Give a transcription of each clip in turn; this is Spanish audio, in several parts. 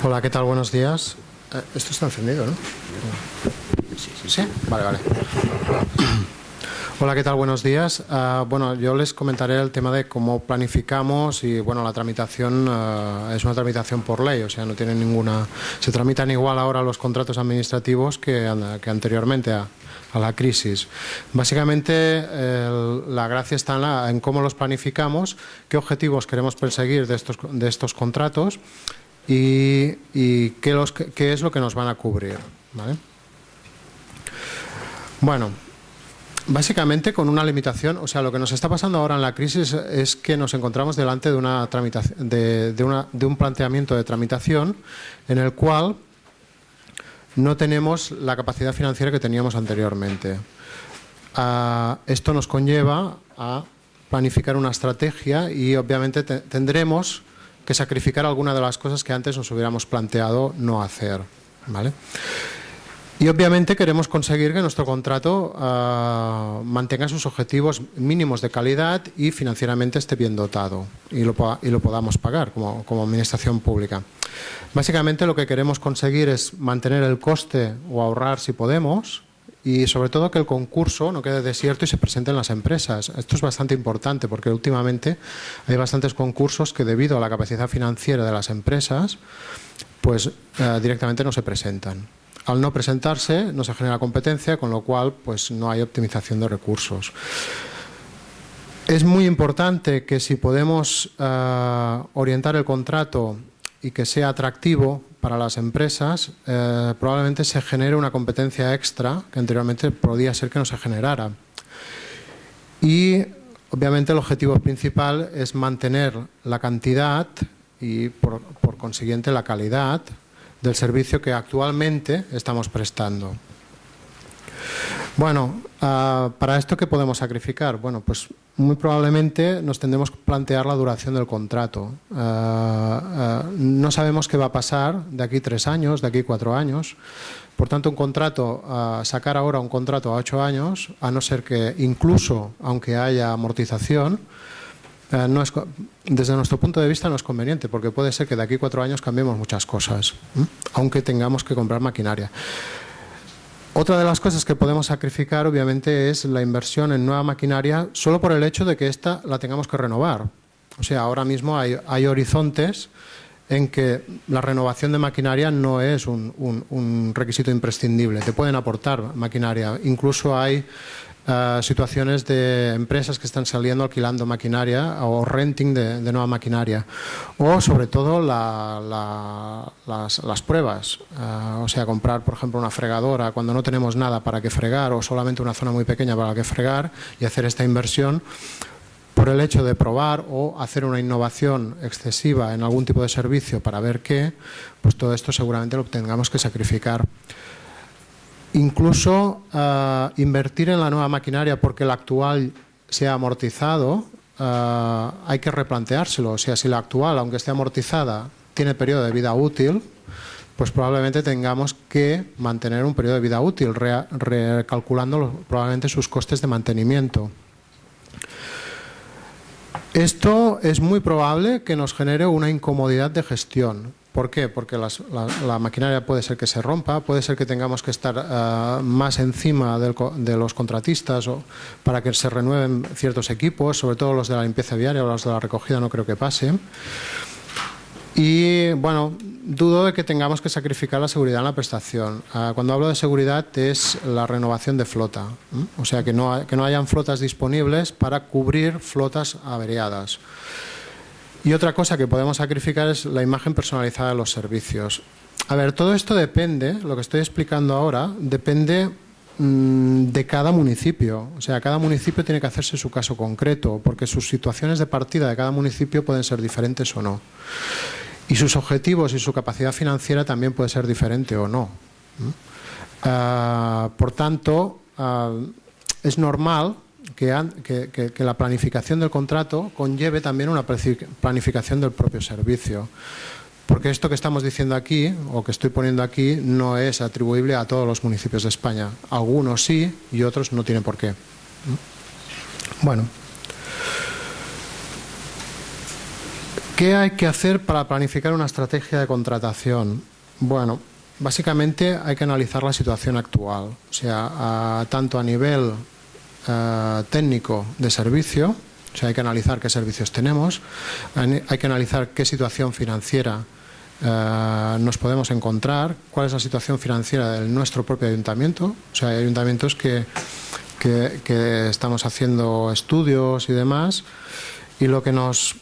Hola, ¿qué tal? Buenos días. Esto está encendido, ¿no? ¿Sí? Vale, vale. Hola, ¿qué tal? Buenos días. Bueno, yo les comentaré el tema de cómo planificamos y, bueno, la tramitación es una tramitación por ley, o sea, no tiene ninguna... Se tramitan igual ahora los contratos administrativos que anteriormente a la crisis. Básicamente, la gracia está en cómo los planificamos, qué objetivos queremos perseguir de estos contratos y qué es lo que nos van a cubrir, ¿vale? Bueno, básicamente con una limitación, o sea, lo que nos está pasando ahora en la crisis es que nos encontramos delante de una tramitación, de un planteamiento de tramitación en el cual no tenemos la capacidad financiera que teníamos anteriormente. Esto nos conlleva a planificar una estrategia y obviamente tendremos que sacrificar alguna de las cosas que antes nos hubiéramos planteado no hacer, ¿vale? Y obviamente queremos conseguir que nuestro contrato mantenga sus objetivos mínimos de calidad y financieramente esté bien dotado y lo podamos pagar como administración pública. Básicamente lo que queremos conseguir es mantener el coste o ahorrar si podemos y sobre todo que el concurso no quede desierto y se presenten las empresas. Esto es bastante importante porque últimamente hay bastantes concursos que debido a la capacidad financiera de las empresas pues directamente no se presentan. Al no presentarse no se genera competencia, con lo cual pues no hay optimización de recursos. Es muy importante que si podemos orientar el contrato y que sea atractivo para las empresas, probablemente se genere una competencia extra que anteriormente podía ser que no se generara. Y obviamente el objetivo principal es mantener la cantidad y por consiguiente la calidad del servicio que actualmente estamos prestando. Bueno, ¿para esto qué podemos sacrificar? Bueno, pues muy probablemente nos tendremos que plantear la duración del contrato. No sabemos qué va a pasar de aquí 3 años, de aquí 4 años. Por tanto, sacar ahora un contrato a 8 años, a no ser que incluso, aunque haya amortización, desde nuestro punto de vista no es conveniente, porque puede ser que de aquí 4 años cambiemos muchas cosas, aunque tengamos que comprar maquinaria. Otra de las cosas que podemos sacrificar, obviamente, es la inversión en nueva maquinaria solo por el hecho de que esta la tengamos que renovar. O sea, ahora mismo hay horizontes en que la renovación de maquinaria no es un requisito imprescindible. Te pueden aportar maquinaria. Incluso hay situaciones de empresas que están saliendo alquilando maquinaria o renting de nueva maquinaria. O sobre todo las pruebas. O sea, comprar, por ejemplo, una fregadora cuando no tenemos nada para que fregar o solamente una zona muy pequeña para que fregar y hacer esta inversión por el hecho de probar o hacer una innovación excesiva en algún tipo de servicio para ver qué, pues todo esto seguramente lo tengamos que sacrificar. Incluso invertir en la nueva maquinaria porque la actual se ha amortizado, hay que replanteárselo. O sea, si la actual, aunque esté amortizada, tiene periodo de vida útil, pues probablemente tengamos que mantener un periodo de vida útil, recalculando probablemente sus costes de mantenimiento. Esto es muy probable que nos genere una incomodidad de gestión. ¿Por qué? Porque la maquinaria puede ser que se rompa, puede ser que tengamos que estar más encima de los contratistas para que se renueven ciertos equipos, sobre todo los de la limpieza viaria o los de la recogida, no creo que pase. Y bueno, dudo de que tengamos que sacrificar la seguridad en la prestación. Cuando hablo de seguridad es la renovación de flota, o sea, que no hayan flotas disponibles para cubrir flotas averiadas. Y otra cosa que podemos sacrificar es la imagen personalizada de los servicios. A ver, todo esto depende, lo que estoy explicando ahora, depende de cada municipio. O sea, cada municipio tiene que hacerse su caso concreto, porque sus situaciones de partida de cada municipio pueden ser diferentes o no. Y sus objetivos y su capacidad financiera también puede ser diferente o no. Por tanto, es normal que la planificación del contrato conlleve también una planificación del propio servicio. Porque esto que estamos diciendo aquí, o que estoy poniendo aquí, no es atribuible a todos los municipios de España. Algunos sí y otros no tienen por qué. Bueno. ¿Qué hay que hacer para planificar una estrategia de contratación? Bueno, básicamente hay que analizar la situación actual, o sea, tanto a nivel técnico de servicio, o sea, hay que analizar qué servicios tenemos, hay que analizar qué situación financiera nos podemos encontrar, cuál es la situación financiera de nuestro propio ayuntamiento. O sea, hay ayuntamientos que estamos haciendo estudios y demás, y lo que nos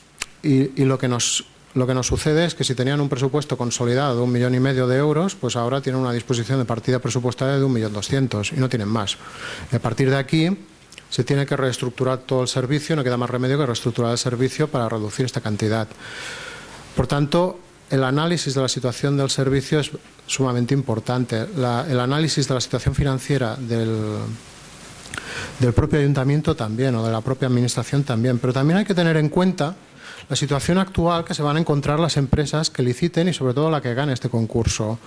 sucede es que si tenían un presupuesto consolidado de 1,5 millones de euros, pues ahora tienen una disposición de partida presupuestaria de 1.200.000 y no tienen más. Y a partir de aquí se tiene que reestructurar todo el servicio, no queda más remedio que reestructurar el servicio para reducir esta cantidad. Por tanto, el análisis de la situación del servicio es sumamente importante. El análisis de la situación financiera del propio ayuntamiento también, o de la propia administración también. Pero también hay que tener en cuenta la situación actual que se van a encontrar las empresas que liciten y sobre todo la que gane este concurso.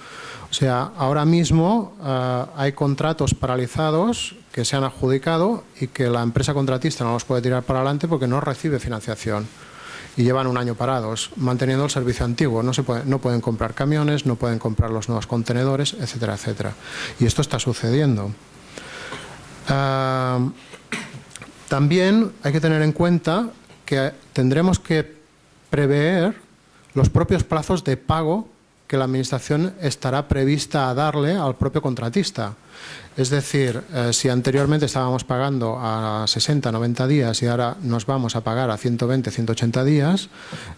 O sea, ahora mismo hay contratos paralizados que se han adjudicado y que la empresa contratista no los puede tirar para adelante porque no recibe financiación. Y llevan un año parados, manteniendo el servicio antiguo. No pueden comprar camiones, no pueden comprar los nuevos contenedores, etcétera, etcétera. Y esto está sucediendo. También hay que tener en cuenta que tendremos que prever los propios plazos de pago que la Administración estará prevista a darle al propio contratista. Es decir, si anteriormente estábamos pagando a 60, 90 días y ahora nos vamos a pagar a 120, 180 días,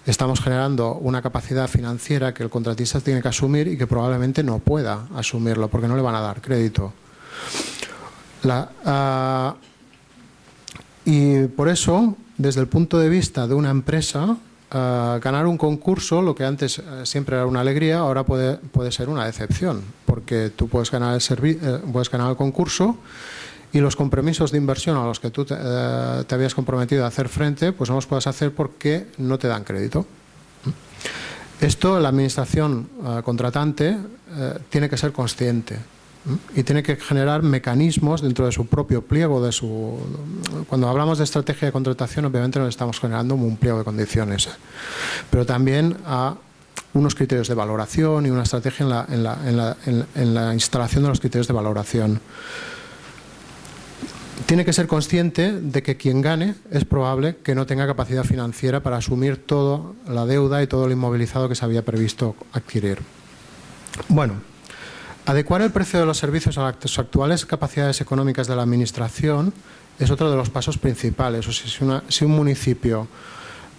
estamos generando una capacidad financiera que el contratista tiene que asumir y que probablemente no pueda asumirlo porque no le van a dar crédito. Y por eso, desde el punto de vista de una empresa, ganar un concurso, lo que antes siempre era una alegría, ahora puede ser una decepción, porque tú puedes ganar el concurso y los compromisos de inversión a los que tú te habías comprometido a hacer frente, pues no los puedes hacer porque no te dan crédito. Esto la administración contratante tiene que ser consciente y tiene que generar mecanismos dentro de su propio pliego, cuando hablamos de estrategia de contratación, obviamente nos estamos generando un pliego de condiciones, pero también a unos criterios de valoración y una estrategia en la instalación de los criterios de valoración. Tiene que ser consciente de que quien gane es probable que no tenga capacidad financiera para asumir toda la deuda y todo el inmovilizado que se había previsto adquirir. Bueno, adecuar el precio de los servicios a las actuales capacidades económicas de la Administración es otro de los pasos principales. O sea, si un municipio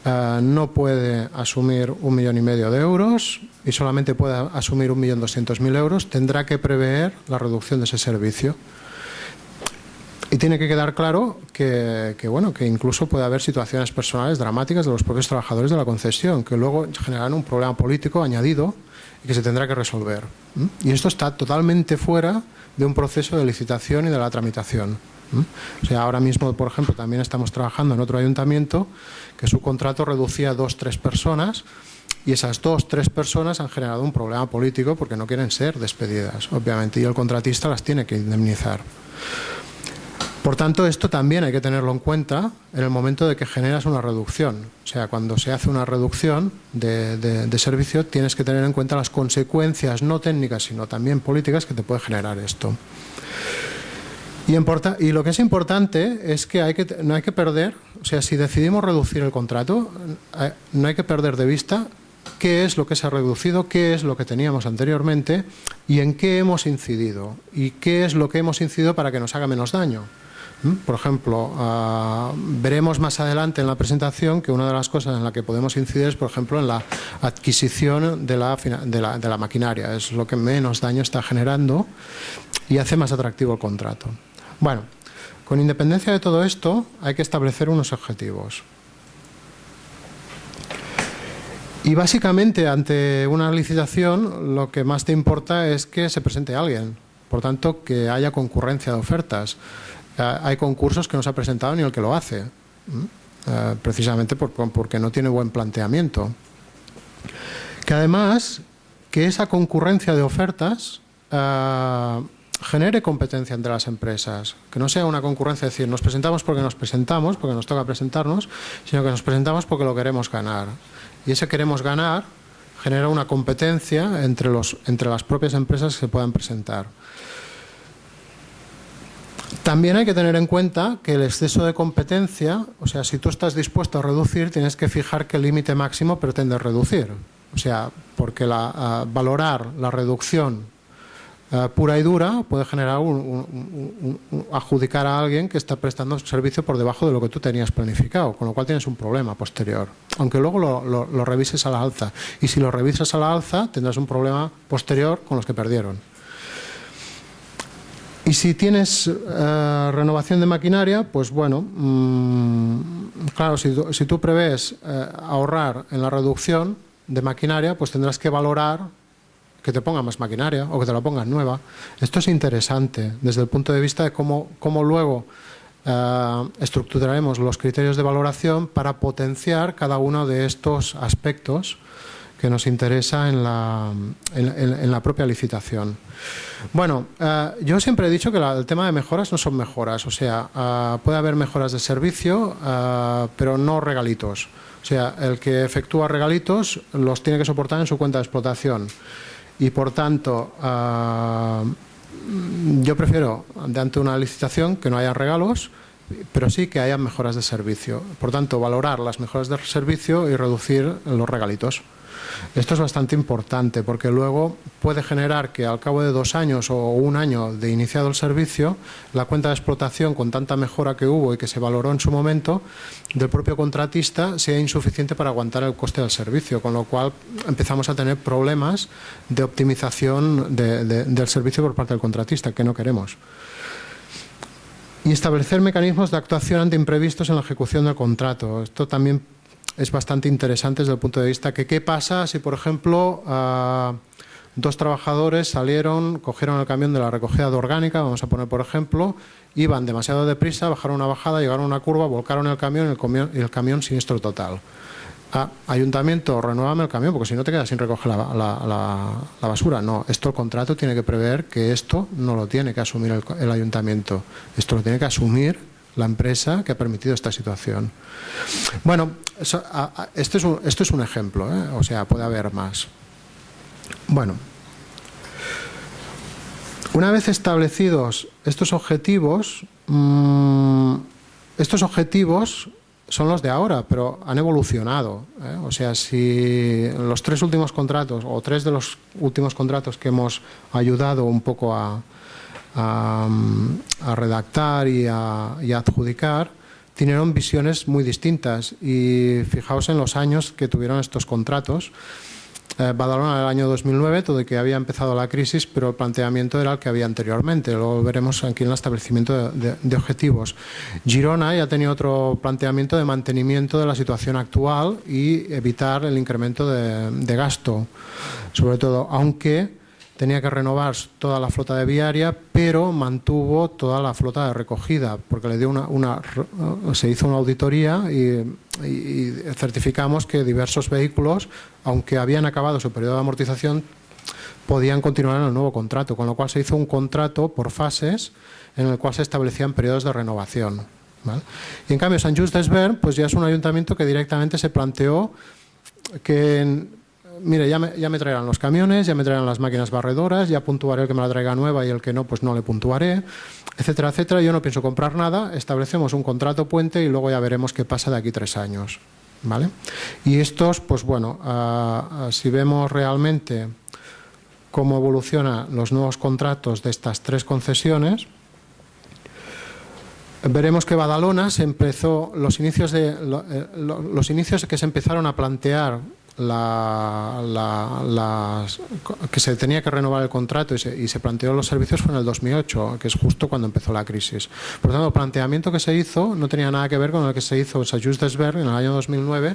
no puede asumir 1,5 millones de euros y solamente puede asumir 1.200.000 euros, tendrá que prever la reducción de ese servicio. Y tiene que quedar claro que incluso puede haber situaciones personales dramáticas de los propios trabajadores de la concesión, que luego generarán un problema político añadido y que se tendrá que resolver. Y esto está totalmente fuera de un proceso de licitación y de la tramitación. O sea, ahora mismo, por ejemplo, también estamos trabajando en otro ayuntamiento que su contrato reducía a 2 o 3 personas y esas 2 o 3 personas han generado un problema político porque no quieren ser despedidas, obviamente, y el contratista las tiene que indemnizar. Por tanto, esto también hay que tenerlo en cuenta en el momento de que generas una reducción. O sea, cuando se hace una reducción de servicio, tienes que tener en cuenta las consecuencias no técnicas, sino también políticas que te puede generar esto. Y lo que es importante es que no hay que perder, o sea, si decidimos reducir el contrato, no hay que perder de vista qué es lo que se ha reducido, qué es lo que teníamos anteriormente y en qué hemos incidido. Y qué es lo que hemos incidido para que nos haga menos daño. Por ejemplo, veremos más adelante en la presentación que una de las cosas en la que podemos incidir es, por ejemplo, en la adquisición de la maquinaria. Es lo que menos daño está generando y hace más atractivo el contrato. Bueno, con independencia de todo esto, hay que establecer unos objetivos. Y básicamente, ante una licitación, lo que más te importa es que se presente alguien. Por tanto, que haya concurrencia de ofertas. Hay concursos que no se ha presentado ni el que lo hace, precisamente porque no tiene buen planteamiento. Que además, que esa concurrencia de ofertas genere competencia entre las empresas, que no sea una concurrencia, es decir, nos presentamos porque nos toca presentarnos, sino que nos presentamos porque lo queremos ganar. y ese queremos ganar genera una competencia entre las propias empresas que se puedan presentar. También hay que tener en cuenta que el exceso de competencia, o sea, si tú estás dispuesto a reducir, tienes que fijar qué límite máximo pretendes reducir. O sea, porque valorar la reducción pura y dura puede generar adjudicar a alguien que está prestando servicio por debajo de lo que tú tenías planificado, con lo cual tienes un problema posterior, aunque luego lo revises a la alza. Y si lo revisas a la alza, tendrás un problema posterior con los que perdieron. Y si tienes renovación de maquinaria, pues bueno, claro, si tú prevés ahorrar en la reducción de maquinaria, pues tendrás que valorar que te pongan más maquinaria o que te la pongan nueva. Esto es interesante desde el punto de vista de cómo luego estructuraremos los criterios de valoración para potenciar cada uno de estos aspectos que nos interesa en la propia licitación. Bueno, yo siempre he dicho que el tema de mejoras no son mejoras, o sea, puede haber mejoras de servicio, pero no regalitos. O sea, el que efectúa regalitos los tiene que soportar en su cuenta de explotación. Y por tanto, yo prefiero, ante una licitación, que no haya regalos, pero sí que haya mejoras de servicio. Por tanto, valorar las mejoras de servicio y reducir los regalitos. Esto es bastante importante porque luego puede generar que al cabo de 2 años o 1 año de iniciado el servicio, la cuenta de explotación, con tanta mejora que hubo y que se valoró en su momento, del propio contratista sea insuficiente para aguantar el coste del servicio, con lo cual empezamos a tener problemas de optimización del servicio por parte del contratista, que no queremos. Y establecer mecanismos de actuación ante imprevistos en la ejecución del contrato. Esto también es bastante interesante desde el punto de vista que qué pasa si, por ejemplo, 2 trabajadores salieron, cogieron el camión de la recogida de orgánica, vamos a poner por ejemplo, iban demasiado deprisa, bajaron una bajada, llegaron a una curva, volcaron el camión y el camión siniestro total. Ayuntamiento, renuévame el camión, porque si no te quedas sin recoger la basura. No, esto el contrato tiene que prever que esto no lo tiene que asumir el ayuntamiento, esto lo tiene que asumir la empresa que ha permitido esta situación. Bueno, esto es un ejemplo, o sea, puede haber más. Bueno, una vez establecidos estos objetivos son los de ahora, pero han evolucionado. O sea, si los 3 últimos contratos o 3 de los últimos contratos que hemos ayudado un poco a redactar y a adjudicar, tuvieron visiones muy distintas. Y fijaos en los años que tuvieron estos contratos. Badalona en el año 2009, todo y que había empezado la crisis, pero el planteamiento era el que había anteriormente. Lo veremos aquí en el establecimiento de objetivos. Girona ya tenía otro planteamiento de mantenimiento de la situación actual y evitar el incremento de gasto, sobre todo, aunque tenía que renovar toda la flota de viaria, pero mantuvo toda la flota de recogida, porque le dio se hizo una auditoría y certificamos que diversos vehículos, aunque habían acabado su periodo de amortización, podían continuar en el nuevo contrato, con lo cual se hizo un contrato por fases en el cual se establecían periodos de renovación, ¿vale? Y en cambio Sant Just Desvern pues ya es un ayuntamiento que directamente se planteó que mire, ya me traerán los camiones, ya me traerán las máquinas barredoras, ya puntuaré el que me la traiga nueva y el que no, pues no le puntuaré, etcétera, etcétera. Yo no pienso comprar nada, establecemos un contrato puente y luego ya veremos qué pasa de aquí 3 años, ¿vale? Y estos, pues bueno, si vemos realmente cómo evolucionan los nuevos contratos de estas 3 concesiones, veremos que Badalona se empezó, los inicios que se empezaron a plantear que se tenía que renovar el contrato y se planteó los servicios fue en el 2008, que es justo cuando empezó la crisis. Por lo tanto, el planteamiento que se hizo no tenía nada que ver con el que se hizo en Sant Just Desvern en el año 2009,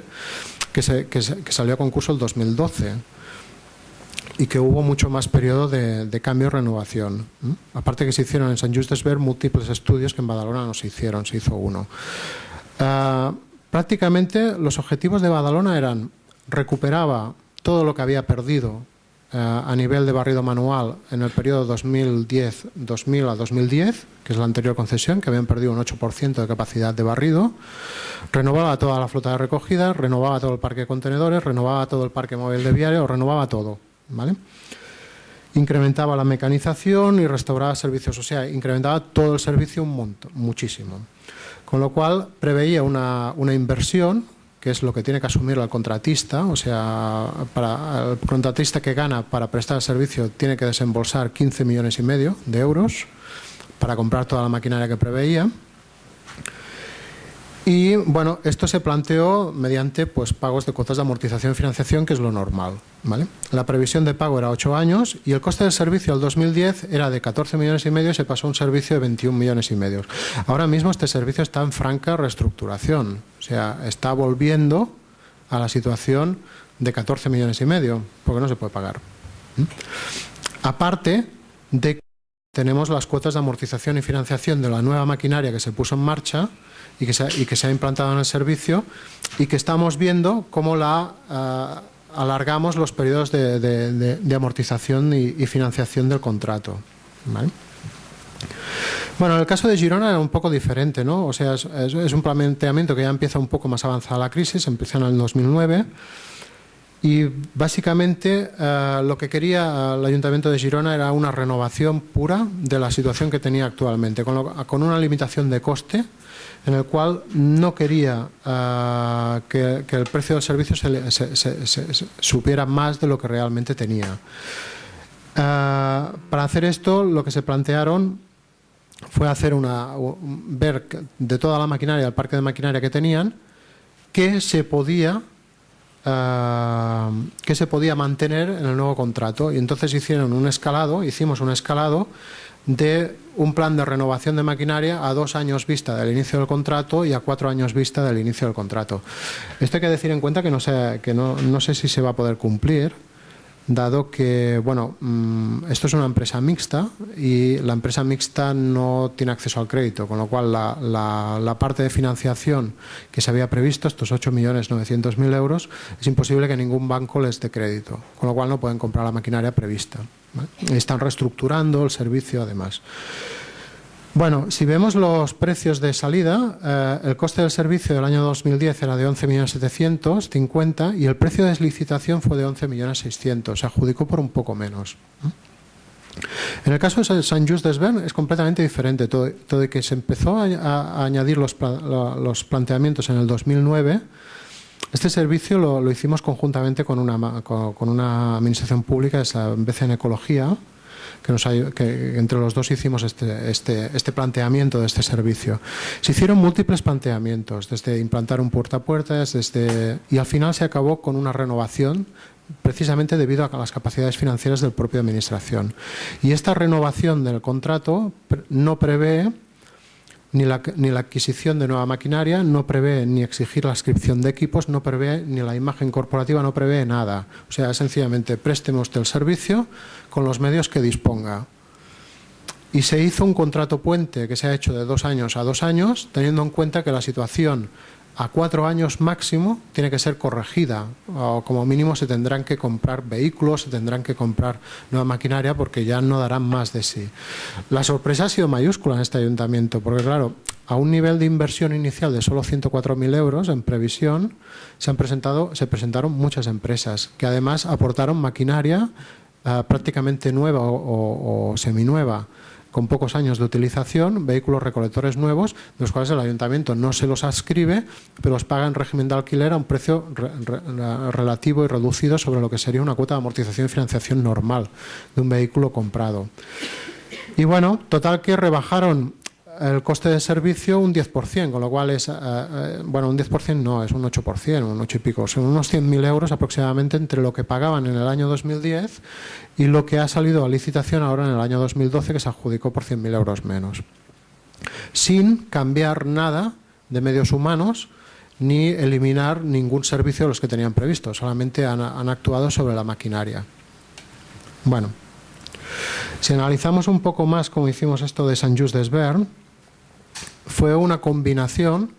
que salió a concurso el 2012 y que hubo mucho más periodo de cambio y renovación. Aparte que se hicieron en Sant Just Desvern múltiples estudios que en Badalona no se hicieron, se hizo uno. Prácticamente los objetivos de Badalona eran: recuperaba todo lo que había perdido a nivel de barrido manual en el periodo 2000 a 2010, que es la anterior concesión, que habían perdido un 8% de capacidad de barrido. Renovaba toda la flota de recogida, renovaba todo el parque de contenedores, renovaba todo el parque móvil de viario, renovaba todo, ¿vale? Incrementaba la mecanización y restauraba servicios, o sea, incrementaba todo el servicio un montón, muchísimo. Con lo cual preveía una inversión, que es lo que tiene que asumir el contratista, o sea, para el contratista que gana para prestar el servicio tiene que desembolsar 15,5 millones de euros para comprar toda la maquinaria que preveía. Y bueno, esto se planteó mediante pues pagos de cuotas de amortización y financiación, que es lo normal, ¿vale? La previsión de pago era 8 años y el coste del servicio al 2010 era de 14,5 millones y se pasó a un servicio de 21,5 millones. Ahora mismo este servicio está en franca reestructuración, o sea, está volviendo a la situación de 14,5 millones, porque no se puede pagar. Aparte de que tenemos las cuotas de amortización y financiación de la nueva maquinaria que se puso en marcha y que se ha implantado en el servicio, y que estamos viendo cómo alargamos los periodos de amortización y financiación del contrato, ¿vale? Bueno, en el caso de Girona era un poco diferente, ¿no? O sea, es un planteamiento que ya empieza un poco más avanzada la crisis, empieza en el 2009, y básicamente lo que quería el Ayuntamiento de Girona era una renovación pura de la situación que tenía actualmente, con una limitación de coste, en el cual no quería que el precio del servicio se supiera más de lo que realmente tenía. Para hacer esto, lo que se plantearon fue hacer ver de toda la maquinaria, el parque de maquinaria que tenían, que se podía mantener en el nuevo contrato. Y entonces hicimos un escalado de un plan de renovación de maquinaria a 2 años vista del inicio del contrato y a 4 años vista del inicio del contrato. Esto hay que decir en cuenta que no sé si se va a poder cumplir, dado que, bueno, esto es una empresa mixta y la empresa mixta no tiene acceso al crédito, con lo cual la parte de financiación que se había previsto, estos 8,9 euros, es imposible que ningún banco les dé crédito, con lo cual no pueden comprar la maquinaria prevista, ¿vale? Están reestructurando el servicio además. Bueno, si vemos los precios de salida, el coste del servicio del año 2010 era de 11,750 y el precio de licitación fue de 11,600,000, se adjudicó por un poco menos. En el caso de Sant Just Desvern es completamente diferente, todo de que se empezó a añadir los planteamientos en el 2009. Este servicio lo hicimos conjuntamente con una administración pública, es la BCN Ecología, que entre los dos hicimos este planteamiento de este servicio. Se hicieron múltiples planteamientos, desde implantar un puerta a puerta, y al final se acabó con una renovación, precisamente debido a las capacidades financieras del propio administración. Y esta renovación del contrato no prevé ni la adquisición de nueva maquinaria, no prevé ni exigir la inscripción de equipos, no prevé ni la imagen corporativa, no prevé nada. O sea, sencillamente présteme usted el servicio con los medios que disponga. Y se hizo un contrato puente que se ha hecho de 2 años a 2 años, teniendo en cuenta que la situación a 4 años máximo tiene que ser corregida, o como mínimo se tendrán que comprar vehículos, se tendrán que comprar nueva maquinaria, porque ya no darán más de sí. La sorpresa ha sido mayúscula en este ayuntamiento, porque claro, a un nivel de inversión inicial de solo 104.000 euros en previsión, se presentaron muchas empresas que además aportaron maquinaria prácticamente nueva o seminueva, con pocos años de utilización, vehículos recolectores nuevos, de los cuales el ayuntamiento no se los adscribe, pero los paga en régimen de alquiler a un precio relativo y reducido sobre lo que sería una cuota de amortización y financiación normal de un vehículo comprado. Y bueno, total que rebajaron el coste de servicio un 10%, con lo cual es, bueno, un 10% no, es un 8%, un 8 y pico, son unos 100.000 euros aproximadamente entre lo que pagaban en el año 2010 y lo que ha salido a licitación ahora en el año 2012, que se adjudicó por 100.000 euros menos. Sin cambiar nada de medios humanos ni eliminar ningún servicio de los que tenían previsto, solamente han actuado sobre la maquinaria. Bueno, si analizamos un poco más cómo hicimos esto de Sant Just Desvern, fue una combinación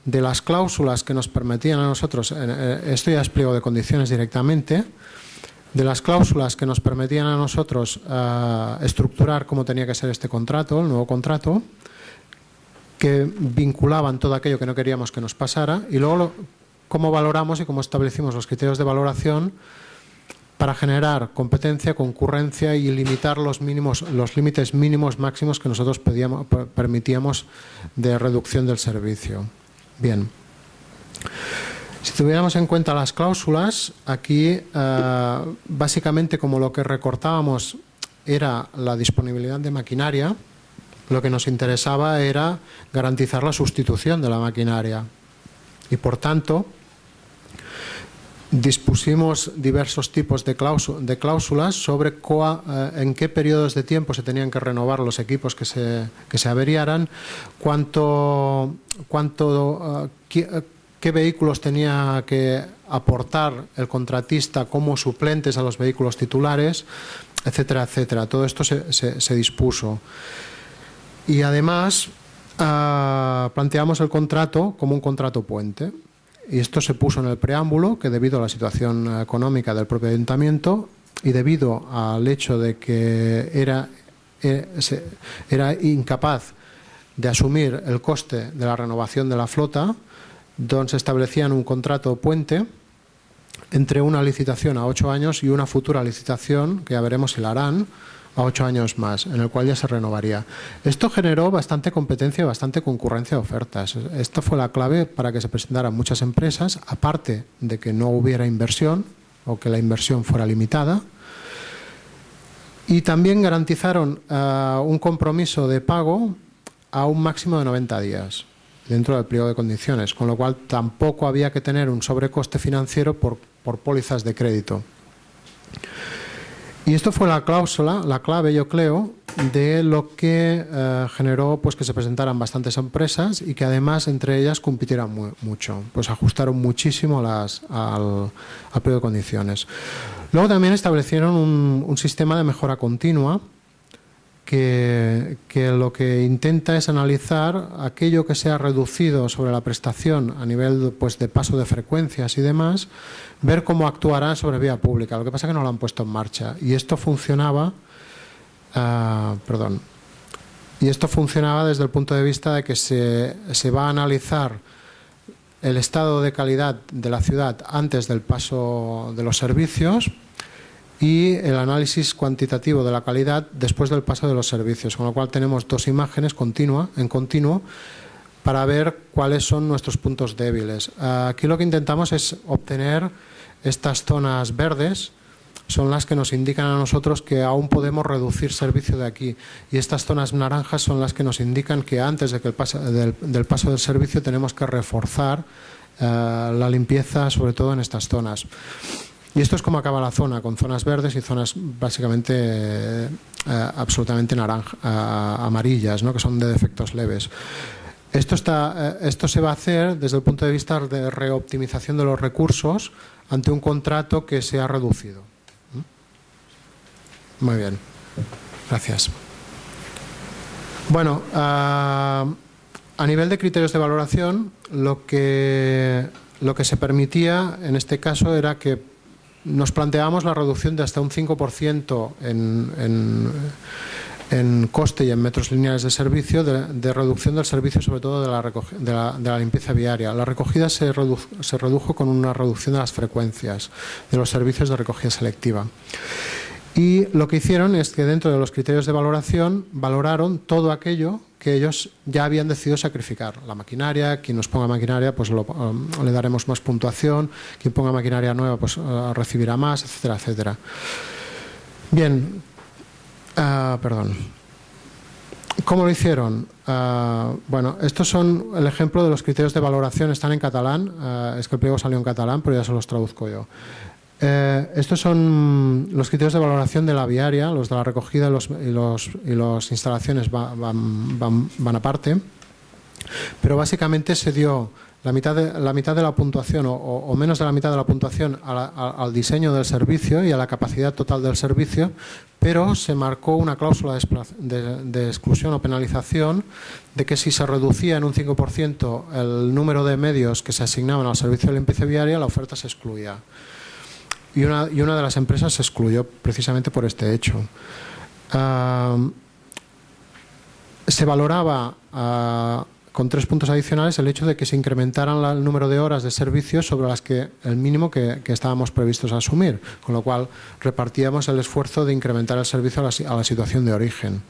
de las cláusulas que nos permitían a nosotros, esto ya es pliego de condiciones directamente, de las cláusulas que nos permitían a nosotros estructurar cómo tenía que ser este contrato, el nuevo contrato, que vinculaban todo aquello que no queríamos que nos pasara, y luego cómo valoramos y cómo establecimos los criterios de valoración para generar competencia, concurrencia y limitar los límites mínimos máximos que nosotros permitíamos de reducción del servicio. Bien. Si tuviéramos en cuenta las cláusulas, aquí básicamente como lo que recortábamos era la disponibilidad de maquinaria, lo que nos interesaba era garantizar la sustitución de la maquinaria. Y por tanto, dispusimos diversos tipos de cláusulas sobre en qué periodos de tiempo se tenían que renovar los equipos que se averiaran, qué vehículos tenía que aportar el contratista como suplentes a los vehículos titulares, etcétera, etcétera. Todo esto se dispuso. Y además planteamos el contrato como un contrato puente. Y esto se puso en el preámbulo, que debido a la situación económica del propio ayuntamiento y debido al hecho de que era incapaz de asumir el coste de la renovación de la flota, donde se establecían un contrato puente entre una licitación a 8 años y una futura licitación, que ya veremos si la harán, a 8 años más, en el cual ya se renovaría. Esto generó bastante competencia y bastante concurrencia de ofertas. Esta fue la clave para que se presentaran muchas empresas, aparte de que no hubiera inversión o que la inversión fuera limitada. Y también garantizaron un compromiso de pago a un máximo de 90 días dentro del pliego de condiciones, con lo cual tampoco había que tener un sobrecoste financiero por pólizas de crédito. Y esto fue la cláusula, la clave, yo creo, de lo que generó pues que se presentaran bastantes empresas y que además entre ellas compitieran mucho. Pues ajustaron muchísimo al pliego de condiciones. Luego también establecieron un sistema de mejora continua que lo que intenta es analizar aquello que se ha reducido sobre la prestación a nivel pues, de paso de frecuencias y demás, ver cómo actuará sobre vía pública. Lo que pasa es que no lo han puesto en marcha. Y esto funcionaba, y esto funcionaba desde el punto de vista de que se va a analizar el estado de calidad de la ciudad antes del paso de los servicios y el análisis cuantitativo de la calidad después del paso de los servicios, con lo cual tenemos dos imágenes en continuo para ver cuáles son nuestros puntos débiles. Aquí lo que intentamos es obtener estas zonas verdes, son las que nos indican a nosotros que aún podemos reducir servicio de aquí, y estas zonas naranjas son las que nos indican que antes de que del paso del servicio tenemos que reforzar la limpieza, sobre todo en estas zonas. Y esto es como acaba la zona, con zonas verdes y zonas básicamente absolutamente amarillas, ¿no? Que son de defectos leves. Esto se va a hacer desde el punto de vista de reoptimización de los recursos ante un contrato que se ha reducido. Muy bien, gracias. Bueno, a nivel de criterios de valoración, lo que se permitía en este caso era que nos planteábamos la reducción de hasta un 5% en coste y en metros lineales de servicio, de reducción del servicio, sobre todo de la limpieza viaria. La recogida se redujo con una reducción de las frecuencias de los servicios de recogida selectiva. Y lo que hicieron es que dentro de los criterios de valoración valoraron todo aquello que ellos ya habían decidido sacrificar. La maquinaria, quien nos ponga maquinaria pues le daremos más puntuación, quien ponga maquinaria nueva pues recibirá más, etcétera, etcétera. Bien, perdón. ¿Cómo lo hicieron? Bueno, estos son el ejemplo de los criterios de valoración, están en catalán, es que el pliego salió en catalán, pero ya se los traduzco yo. Estos son los criterios de valoración de la viaria, los de la recogida y las instalaciones van aparte, pero básicamente se dio la mitad de la puntuación o menos de la mitad de la puntuación al diseño del servicio y a la capacidad total del servicio, pero se marcó una cláusula de exclusión o penalización de que si se reducía en un 5% el número de medios que se asignaban al servicio de limpieza viaria, la oferta se excluía. y una de las empresas se excluyó precisamente por este hecho. Se valoraba con 3 puntos adicionales el hecho de que se incrementaran el número de horas de servicio sobre las que el mínimo que estábamos previstos a asumir, con lo cual repartíamos el esfuerzo de incrementar el servicio a la situación de origen.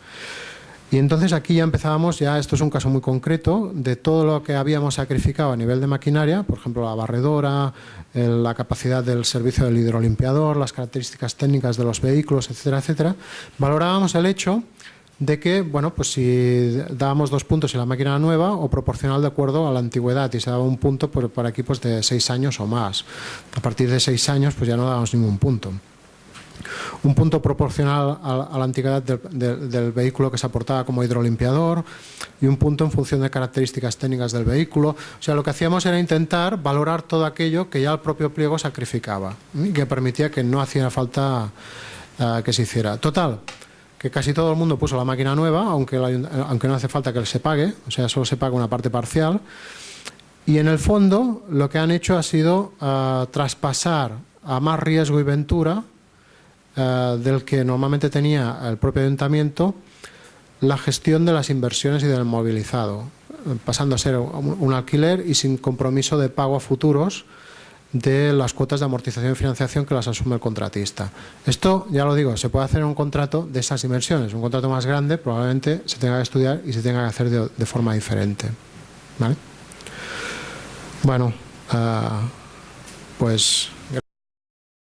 Y entonces aquí ya empezábamos, esto es un caso muy concreto, de todo lo que habíamos sacrificado a nivel de maquinaria, por ejemplo la barredora, la capacidad del servicio del hidrolimpiador, las características técnicas de los vehículos, etcétera, etcétera. Valorábamos el hecho de que, bueno, pues si dábamos 2 puntos en la máquina nueva o proporcional de acuerdo a la antigüedad, y se daba un punto para equipos de 6 años o más. A partir de 6 años pues ya no dábamos ningún punto. Un punto proporcional a la antigüedad del vehículo que se aportaba como hidrolimpiador y un punto en función de características técnicas del vehículo. O sea, lo que hacíamos era intentar valorar todo aquello que ya el propio pliego sacrificaba y que permitía que no hacía falta que se hiciera. Total, que casi todo el mundo puso la máquina nueva, aunque no hace falta que se pague, o sea, solo se paga una parte parcial. Y en el fondo lo que han hecho ha sido traspasar a más riesgo y ventura del que normalmente tenía el propio ayuntamiento la gestión de las inversiones y del movilizado, pasando a ser un alquiler y sin compromiso de pago a futuros de las cuotas de amortización y financiación que las asume el contratista. Esto, ya lo digo, se puede hacer en un contrato de esas inversiones. Un contrato más grande probablemente se tenga que estudiar y se tenga que hacer de forma diferente. ¿Vale? Bueno, pues